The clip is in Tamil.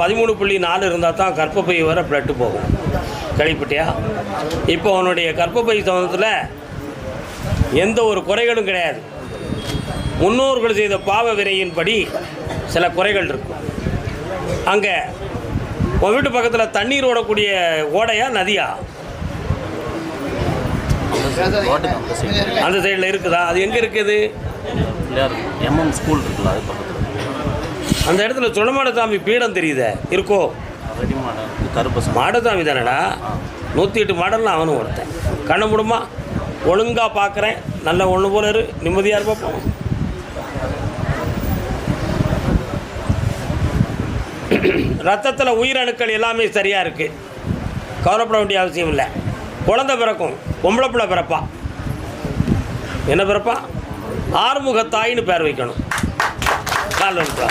13.4 இருந்தால் தான் கர்ப்பப்பை வர பிளட்டு போகும். கேள்விப்பட்டியா? இப்போ அவனுடைய கர்ப்பப்பை சம்பந்தத்தில் எந்த ஒரு குறைகளும் கிடையாது. முன்னோர்கள் செய்த பாவ வினையின்படி சில குறைகள் இருக்கும். அங்கே உன் வீட்டு பக்கத்தில் தண்ணீர் ஓடக்கூடிய ஓடையா நதியா? அந்த சைடில் இருக்குதா? அது எங்கே இருக்குது? எம்எம் ஸ்கூல் இருக்குல்ல, அது பக்கத்தில். அந்த இடத்துல சுடமாடசாமி பீடம் தெரியுதே, இருக்கோ? மாடசாமி தானடா. 108 மாடல்லாம் அவனும் ஒருத்தன். கண்ண முடியுமா? ஒழுங்காக பார்க்குறேன், நல்ல ஒன்று போல இரு, நிம்மதியாக இருப்போம். ரத்தத்தில் உயிரணுக்கள் எல்லாமே சரியாக இருக்குது, கவலைப்பட வேண்டிய அவசியம் இல்லை. குழந்தை பிறக்கும், பொம்பளை பிள்ளை பிறப்பா. என்ன பிறப்பா? ஆறுமுகத்தாயின்னு பேர் வைக்கணும். கால் வைப்பா.